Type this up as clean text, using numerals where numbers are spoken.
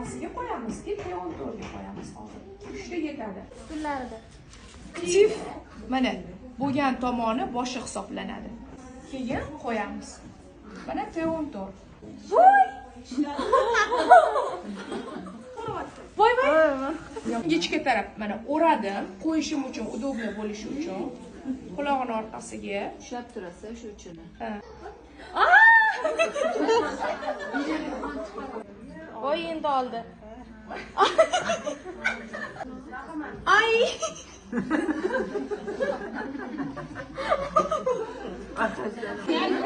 o'rtasiga qo'yamiz, teon to'rga qo'yamiz hozir. 3 ta yetadi. Ustilarida. Tif mana bo'lgan tomoni boshi hisoblanadi. Keyin qo'yamiz. Mana teon to'r. Voy! Voy voy. Ichki taraf mana o'radim, qo'yishim uchun udobli bo'lishi uchun. Quloqning orqasiga ushlab turasiz shu uchun. Ha. Voy endi oldi. Ay! Ya'ni